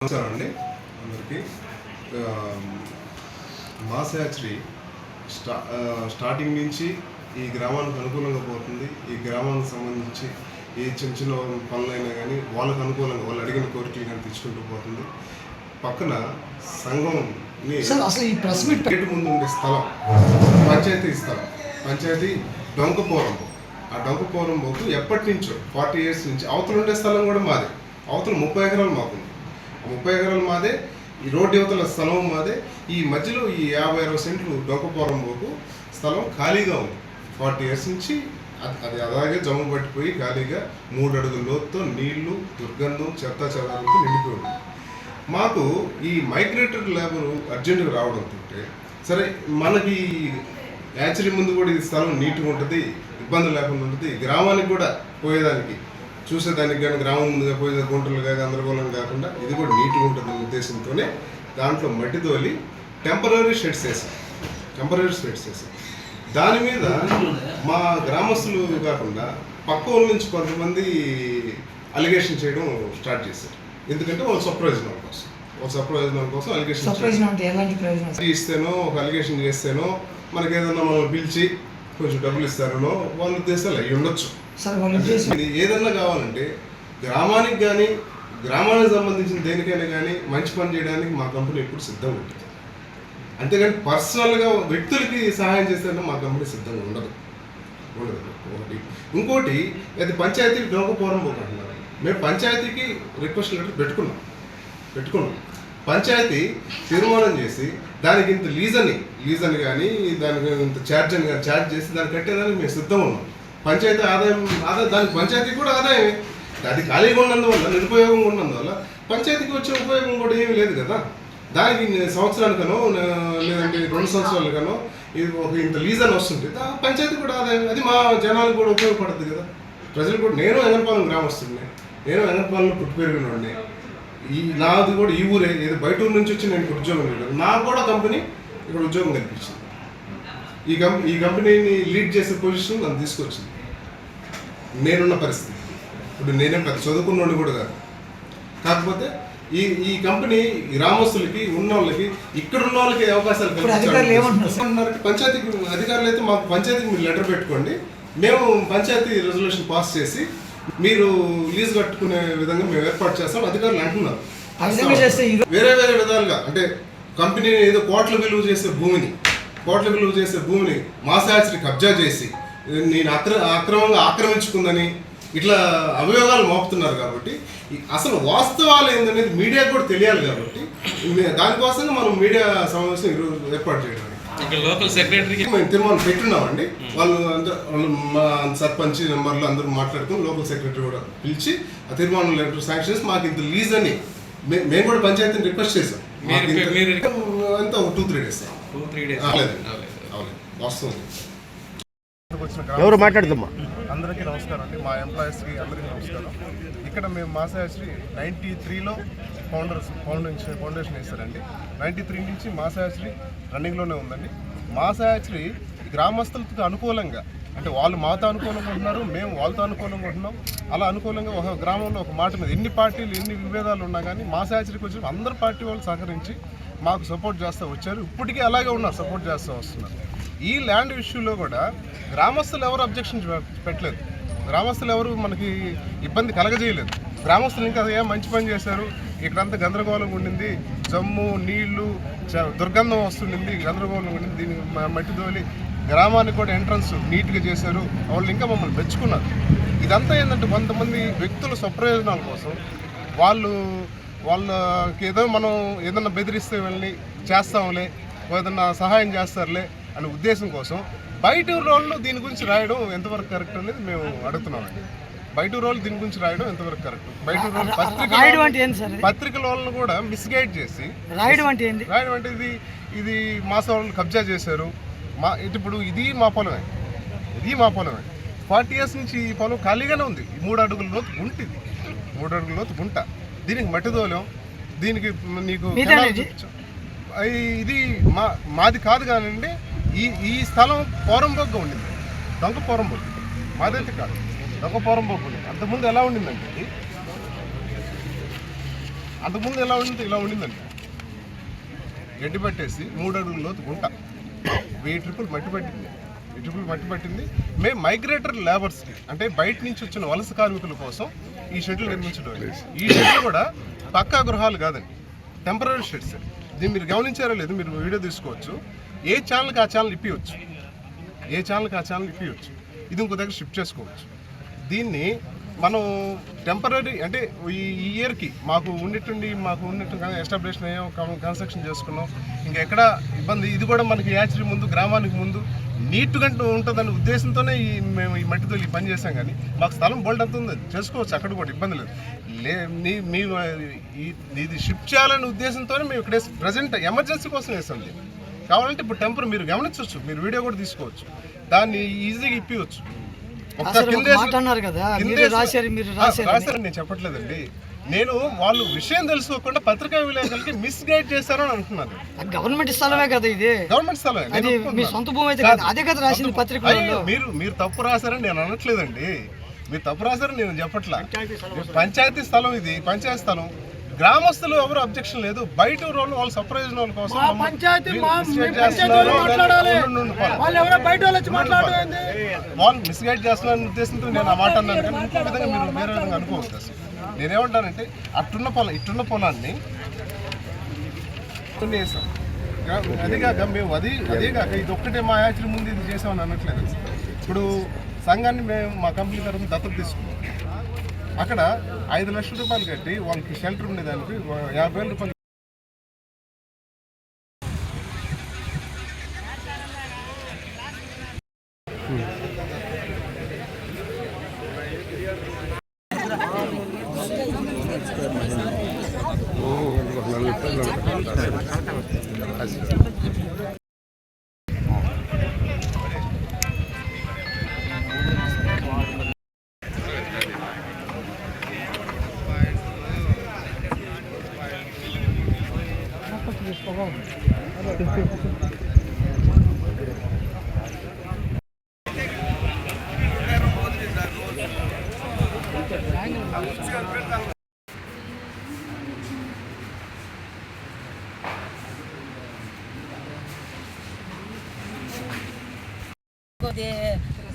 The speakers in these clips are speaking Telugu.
నమస్కారం అండి అందరికీ. మాస్ హ్యాచరీ స్టార్టింగ్ నుంచి ఈ గ్రామానికి అనుకూలంగా పోతుంది. ఈ గ్రామానికి సంబంధించి ఏ చిన్న చిన్న పనులైనా కానీ వాళ్ళకు అనుకూలంగా వాళ్ళు అడిగిన కోరికలు కానీ తెచ్చుకుంటూ పోతుంది. పక్కన సంఘం గేటు ముందు ఉండే స్థలం పంచాయతీ స్థలం, పంచాయతీ డొంకపోరంబు. ఆ డొంకపోరంబుకు ఎప్పటి నుంచో 40 years నుంచి అవతల ఉండే స్థలం కూడా మాదే. అవతల 30 ఎకరాలు మాకుంది. 30 ఎకరాలు మాదే, ఈ రోడ్డు యువతల స్థలం మాదే. ఈ మధ్యలో ఈ 50-60 సెంట్లు డొంకపోరంబుకు స్థలం ఖాళీగా ఉంది. 40 years నుంచి అది అలాగే జమ పట్టిపోయి ఖాళీగా 3 అడుగుల లోతుతో నీళ్లు, దుర్గంధం, చెత్త చెదారంతో నిండిపోయి ఉంది. మాకు ఈ మైగ్రేటెడ్ లేబర్ అర్జెంటుగా రావడంతో సరే మనకి యాక్చువల్లీ ముందు కూడా ఈ స్థలం నీట్గా ఉంటుంది, ఇబ్బంది లేకుండా ఉంటుంది. గ్రామానికి కూడా పోయేదానికి చూసేదానికి కానీ గ్రామం ముందుగా పోయే గుంటలుగా గందరగోళం కాకుండా ఇది కూడా నీట్గా ఉంటుందనే ఉద్దేశంతోనే దాంట్లో మట్టి తోలి టెంపరీ షెడ్స్ వేసాం. దాని మీద మా గ్రామస్తులు కాకుండా పక్క ఊళ్ళ నుంచి కొంతమంది అలిగేషన్ చేయడం స్టార్ట్ చేశారు. ఎందుకంటే వాళ్ళ స్వప్రయోజనం కోసం అలిగేషన్ ఇస్తేనో ఒక అలిగేషన్ చేస్తేనో మనకి ఏదైనా మనం పిలిచి కొంచెం డబ్బులు ఇస్తారనో వాళ్ళ ఉద్దేశాలు అవి ఉండొచ్చు. ఏదన్నా కావాలంటే గ్రామానికి కానీ గ్రామానికి సంబంధించిన దేనికైనా కానీ మంచి పని చేయడానికి మా కంపెనీ ఎప్పుడు సిద్ధంగా ఉంటుంది. అంతేగాని పర్సనల్గా వ్యక్తులకి సహాయం చేస్తే మా కంపెనీ సిద్ధంగా ఉండదు. ఒకటి ఇంకోటి అది పంచాయతీ డొంకపోరంబు అంటున్నారు. మేము పంచాయతీకి రిక్వెస్ట్ లెటర్ పెట్టుకున్నాం. పంచాయతీ తీర్మానం చేసి దానికి ఇంత లీజ్ అని కానీ దానికి ఇంత ఛార్జ్ చేసి దాన్ని కట్టేదానికి మేము సిద్ధంగా ఉన్నాం. పంచాయతీ ఆదాయం దానికి పంచాయతీ కూడా ఆదాయమే. అది ఖాళీగా ఉన్నందువల్ల, నిరుపయోగంగా ఉన్నందువల్ల పంచాయతీకి వచ్చే ఉపయోగం కూడా ఏమీ లేదు కదా. దానికి సంవత్సరానికనో లేదంటే 2 సంవత్సరాలకనో ఇది ఒక ఇంత లీజ్ అని వస్తుంటే పంచాయతీ కూడా ఆదాయం. అది మా జనాలకు కూడా ఉపయోగపడుతుంది కదా. ప్రజలు కూడా నేను ఎంగనపాలెం గ్రామస్తుడిని, నేను ఎంగనపాలెంలో పుట్టి పెరిగినోడిని. నాది కూడా ఈ ఊరే, ఏదో బయట ఊరు నుంచి వచ్చి నేను ఇక్కడ ఉద్యోగం లేదు. నాకు కూడా కంపెనీ ఇక్కడ ఉద్యోగం కల్పించింది. ఈ కంపెనీని లీడ్ చేసే పొజిషన్ నన్ను తీసుకొచ్చింది. నేనున్న పరిస్థితి ఇప్పుడు నేనే పెద్ద చదువుకున్నోడిని కూడా కాదు. కాకపోతే ఈ కంపెనీ గ్రామస్తులకి ఉన్న వాళ్ళకి ఇక్కడ ఉన్న వాళ్ళకి అవకాశాలు కల్పించారు. పంచాయతీకి అధికారులు అయితే మాకు పంచాయతీకి మీరు లెటర్ పెట్టుకోండి, మేము పంచాయతీ రెజల్యూషన్ పాస్ చేసి మీరు లీజ్ కట్టుకునే విధంగా మేము ఏర్పాటు చేస్తాం అధికారులు అంటున్నారు. వేరే విధాలుగా అంటే కంపెనీ ఏదో కోట్ల విలువ చేసే భూమిని మాస్ హ్యాచరీ కబ్జా చేసి నేను అక్రమంగా ఆక్రమించుకుందని ఇట్లా అభియోగాలు మోపుతున్నారు. కాబట్టి అసలు వాస్తవాలు ఏందనేది మీడియాకు కూడా తెలియాలి. కాబట్టి దానికోసంగా మనం మీడియా సమావేశం ఈరోజు ఏర్పాటు చేయడానికి లోకల్ సెక్రటరీకి మేము తీర్మానం పెట్టున్నామండి. వాళ్ళు మా సర్పంచ్ నెంబర్లు అందరూ మాట్లాడుకుని లోకల్ సెక్రటరీ కూడా పిలిచి ఆ తీర్మానం లెటర్ శాంక్షన్ చేసి మాకు ఇంత లీజ్ అని మేము కూడా పంచాయతీని రిక్వెస్ట్ చేసాం. అంతా 2-3 days వాస్తవం. ఎవరు మాట్లాడుతామా? అందరికీ నమస్కారం అండి. మా ఎంప్లాయీస్కి అందరికీ నమస్కారం. ఇక్కడ మేము మాస్ హ్యాచరీ 93లో ఫౌండేషన్ వేస్తారండి. 93 నుంచి మాస్ హ్యాచరీ రన్నింగ్లోనే ఉందండి. మాస్ హ్యాచరీ గ్రామస్తులకు అనుకూలంగా, అంటే వాళ్ళు మాతో అనుకూలంగా ఉంటున్నారు, మేము వాళ్ళతో అనుకూలంగా ఉంటున్నాం. అలా అనుకూలంగా ఒక గ్రామంలో ఒక మాట మీద ఎన్ని పార్టీలు ఎన్ని విభేదాలు ఉన్నా కానీ మాస్ హ్యాచరీకి వచ్చి అందరు పార్టీ వాళ్ళు సహకరించి మాకు సపోర్ట్ చేస్తూ వచ్చారు. ఇప్పటికీ అలాగే ఉన్నారు, సపోర్ట్ చేస్తూ వస్తున్నారు. ఈ ల్యాండ్ ఇష్యూలో కూడా గ్రామస్తులు ఎవరు అబ్జెక్షన్ పెట్టలేదు, గ్రామస్తులు ఎవరు మనకి ఇబ్బంది కలగజేయలేదు. గ్రామస్తులు ఇంకా ఏం మంచి పని చేశారు. ఇక్కడంతా గందరగోళంగా ఉండింది, జమ్ము నీళ్లు దుర్గంధం వస్తుండింది, గందరగోళంగా ఉండింది. దీనికి మట్టి తోలి గ్రామానికి కూడా ఎంట్రన్స్ నీట్గా చేశారు. వాళ్ళు ఇంకా మమ్మల్ని మెచ్చుకున్నారు. ఇదంతా ఏంటంటే కొంతమంది వ్యక్తుల స్వప్రయోజనాల కోసం వాళ్ళకి ఏదో మనం ఏదన్నా బెదిరిస్తే వెళ్ళి చేస్తాంలే, ఏదన్నా సహాయం చేస్తారులే అనే ఉద్దేశం కోసం బయట రోడ్లు దీని గురించి రాయడం ఎంతవరకు కరెక్ట్ అనేది మేము అడుగుతున్నామండి. బయట రోడ్లు దీని గురించి రాయడం ఎంతవరకు కరెక్ట్? బయట రోడ్లు పత్రికల వాళ్ళను కూడా మిస్గైడ్ చేసి రాయడం అంటే ఇది మా వాళ్ళు కబ్జా చేశారు. ఇప్పుడు ఇది మా పొలమే 40 years నుంచి ఈ పొలం ఖాళీగానే ఉంది. 3 అడుగుల లోతు గుంట. దీనికి మట్టి తోలాం, దీనికి నీకు ఇది మాది కాదు కానండి. ఈ స్థలం పోరంబోగ్గా ఉండింది, డొంకపోరంబోగ్. మాదైతే కాదు, డొంకపోరంబోగ్ ఉండింది. అంతకుముందు ఎలా ఉండిందంటే అంతకుముందు ఎలా ఉండిందండి, గడ్డి పట్టేసి 3 అడుగుల లోతు గుంట, 1000 ట్రిప్పులు మట్టి పట్టింది. మేము మైగ్రేటర్ లేబర్స్కి, అంటే బయట నుంచి వచ్చిన వలస కార్మికుల కోసం ఈ షెడ్లు నిర్మించడం. ఈ షెడ్లు కూడా పక్కా గృహాలు కాదండి, టెంపరీ షెడ్స్. దీన్ని మీరు గమనించారో లేదు, మీరు వీడియో తీసుకోవచ్చు. ఏ ఛానల్కి ఆ ఛానల్ ఇప్పించవచ్చు, ఇది ఇంకో దగ్గర షిఫ్ట్ చేసుకోవచ్చు. దీన్ని మనం టెంపరీ అంటే ఈ ఇయర్కి మాకు ఉన్నట్టు ఎస్టాబ్లిష్ అయ్యాం, కన్స్ట్రక్షన్ చేసుకున్నాం, ఇంకా ఎక్కడ ఇబ్బంది. ఇది కూడా మనకి యాచరీ ముందు, గ్రామానికి ముందు నీట్గా ఉంటుందనే ఉద్దేశంతోనే మేము ఈ మట్టితో ఈ పని చేసాం. కానీ మాకు స్థలం బోల్డ్ అంత ఉంది, చేసుకోవచ్చు, అక్కడ కూడా ఇబ్బంది లేదు. ఇది షిఫ్ట్ చేయాలనే ఉద్దేశంతోనే మేము ఇక్కడ ప్రజెంట్ ఎమర్జెన్సీ కోసం వేసాం. కావాలంటే ఇప్పుడు టెంపరీ మీరు గమనించవచ్చు, మీరు వీడియో కూడా తీసుకోవచ్చు, దాన్ని ఈజీగా ఇప్పించవచ్చు. రాశారని నేను చెప్పట్లేదండి, నేను వాళ్ళు విషయం తెలుసుకోకుండా పత్రికా విలేకరులకి మిస్గైడ్ చేశారని అంటున్నాను. గవర్నమెంట్ స్థలమే కదా ఇది, గవర్నమెంట్ స్థలమే, మీ సొంత భూమి అయితే అదే కదా రాసింది పత్రికలో. మీరు తప్పు రాశారని నేను అనట్లేదండి, మీరు తప్పు రాశారని నేను చెప్పట్లా. పంచాయతీ స్థలం, ఇది పంచాయతీ స్థలం. గ్రామస్తులు ఎవరు అబ్జెక్షన్ లేదు, బయట వాళ్ళు వాళ్ళ సప్రయోజనాల కోసం వాళ్ళు మిస్గైడ్ చేస్తున్నారనే ఉద్దేశంతో నేను ఆ మాట అన్నాను. కానీ ఇంకో విధంగా మీరు వేరే విధంగా అనుకోవచ్చు. అసలు నేనేమంటానంటే ఇట్టున్న పొలాన్ని వేసాం. అదేగాక మేము అదేగాక ఇది ఒక్కటే మా యాచరీ ముందు ఇది చేసామని అనట్లేదు. ఇప్పుడు సంఘాన్ని మేము మా కంపెనీ తరఫున దత్తత తీసుకున్నాం. అక్కడ 5 లక్షల రూపాయలు కట్టి వాళ్ళకి షెల్టర్ ఉండేదానికి 50,000 రూపాయలు.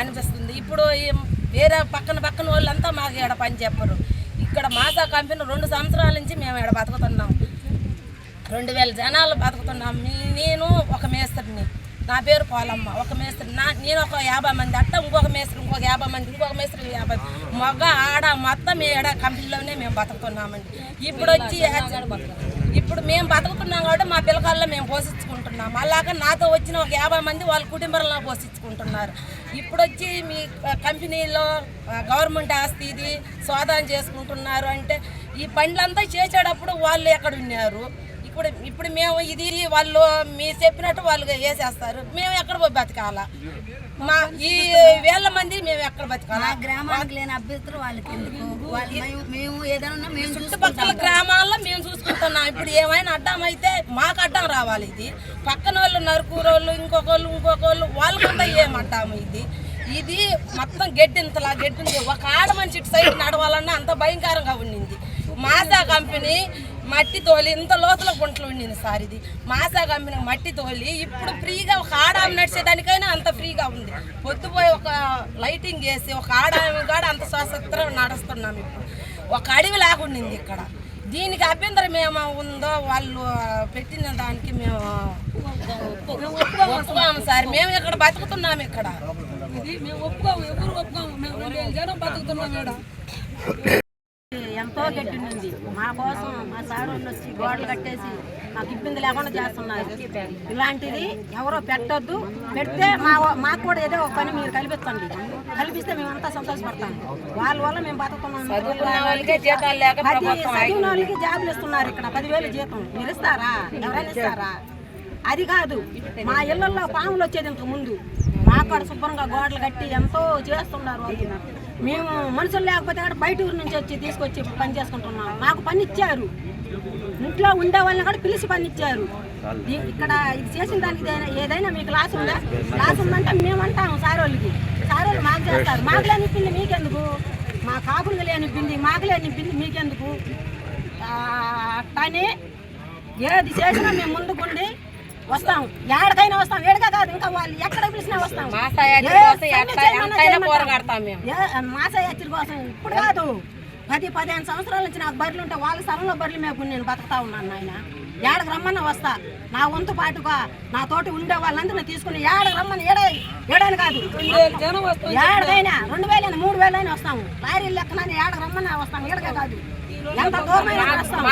అనిపిస్తుంది. ఇప్పుడు వేరే పక్కన వాళ్ళంతా మాకు ఇక్కడ పని చెప్పరు. ఇక్కడ మాసా కంపెనీ 2 సంవత్సరాల నుంచి మేము ఇక్కడ బతుకుతున్నాం, 2000 జనాలు బతుకుతున్నాం. నేను ఒక మేస్త్రిని, నా పేరు పోలమ్మ, ఒక మేస్త్రి. నేను ఒక 50 మంది అట్ట, ఇంకొక మేస్త్రి, ఇంకొక 50 మంది, ఇంకొక మేస్త్రి 50, మగ ఆడ మొత్తం ఏడ కంపెనీలోనే మేము బతుకుతున్నామండి. ఇప్పుడు మేము బతుకుతున్నాం కాబట్టి మా పిల్లకాల్లో మేము పోషించుకుంటున్నాం. అలాగా నాతో వచ్చిన ఒక 50 మంది వాళ్ళ కుటుంబంలో పోషించుకుంటున్నారు. ఇప్పుడు వచ్చి మీ కంపెనీలో గవర్నమెంట్ ఆస్తి ఇది సోదాం చేసుకుంటున్నారు అంటే, ఈ పనులంతా చేసేటప్పుడు వాళ్ళు ఎక్కడ ఉన్నారు? ఇప్పుడు మేము ఇది వాళ్ళు మీరు చెప్పినట్టు వాళ్ళు వేసేస్తారు, మేము ఎక్కడ పోయి బతకాలా? మా ఈ 1000 మంది మేము ఎక్కడ బతకాలా? గ్రామానికి లేని అభ్యర్థులు వాళ్ళకి మేము ఏదైనా మేము చుట్టుపక్కల గ్రామాల్లో మేము చూసుకుంటున్నాం. ఇప్పుడు ఏమైనా అడ్డం అయితే మాకు అడ్డం రావాలి. ఇది పక్కన వాళ్ళు నరుకూరోళ్ళు, ఇంకొకళ్ళు వాళ్ళకంతా ఏమడ్డాము? ఇది మొత్తం గడ్డింతలా గడ్డింది. ఒక ఆడ మనిషి ఇటు సైడ్ నడవాలన్నా అంత భయంకరంగా ఉండింది. మాసా కంపెనీ మట్టి తోలి ఇంత లోతుల గుంటలు ఉండింది సార్. ఇది మాసా కంపెనీ మట్టి తోలి ఇప్పుడు ఫ్రీగా ఒక ఆడామి నడిచేదానికైనా అంత ఫ్రీగా ఉంది. పొద్దుపోయి ఒక లైటింగ్ వేసి ఒక ఆడామి కూడా అంత స్వతంత్రం నడుస్తున్నాం. ఇప్పుడు ఒక అడవి లాగుండింది ఇక్కడ. దీనికి అభ్యంతరం ఏమో ఉందో వాళ్ళు పెట్టిన దానికి మేము ఒప్పుకోము సార్. మేము ఇక్కడ బతుకుతున్నాము, ఇక్కడ మేము ఒప్పుకోము, ఎవరు ఒప్పుకోము. మేము 2000 జనం బతుకుతున్నాం ఇక్కడ. ఎంతో గట్టి ఉంది మా కోసం. మా సార్ వాళ్ళు వచ్చి గోడలు కట్టేసి మాకు ఇబ్బంది లేకుండా చేస్తున్నారు. ఇలాంటిది ఎవరో పెట్టొద్దు, పెడితే మాకు కూడా ఏదో ఒక పని మీరు కల్పిస్తండి, కల్పిస్తే మేమంతా సంతోషపడతాం. వాళ్ళ వల్ల మేము బతుకుతున్నాం. చదివిన వాళ్ళకి జాబులు ఇస్తున్నారు ఇక్కడ, 10,000 జీతం. మీరు ఇస్తారా? ఎవరైనా ఇస్తారా? అది కాదు, మా ఇళ్లలో పాములు వచ్చేది ఇంతకు ముందు. మాకు కూడా శుభ్రంగా గోడలు కట్టి ఎంతో చేస్తున్నారు వాళ్ళు. మేము మనుషులు లేకపోతే కూడా బయట ఊరి నుంచి వచ్చి తీసుకొచ్చి పని చేసుకుంటున్నాం. మాకు పని ఇచ్చారు, ఇంట్లో ఉండే వాళ్ళని కూడా పిలిచి పని ఇచ్చారు. ఇక్కడ ఇది చేసిన దానికి ఏదైనా మీకు లాస్ ఉందా? లాస్ ఉందంటే మేము అంటాము సార్ వాళ్ళకి. సార్ వాళ్ళు మాకు చేస్తారు. మాకు లేనిపింది మీకెందుకు? మా కాపులు లేనిపింది మాకు లేనిపింది మీకెందుకు? అట్టని ఏది చేసినా మేము ముందుకుండి వస్తాం, ఏడకైనా వస్తాం, ఏడగా కాదు ఇంకా వాళ్ళు ఎక్కడ పిలిచినా వస్తాం. మాసయాత్రి కోసం ఇప్పుడు కాదు, 10-15 సంవత్సరాల నుంచి నాకు బర్రెలు ఉంటే వాళ్ళ స్థలంలో బర్రెలు మేపుకుని నేను బతుకుతా ఉన్నాను. ఆయన ఏడకు రమ్మన్నా వస్తా, నా వంతు పాటుగా నా తోటి ఉండే వాళ్ళందరూ తీసుకుని ఏడకు రమ్మని ఏడని కాదు ఏడకైనా 2000 3000 వస్తాము. లారీలు లెక్కన ఏడకు రమ్మన్నా వస్తాం, ఏడకే కాదు ఎంత దూరమైనా వస్తాం.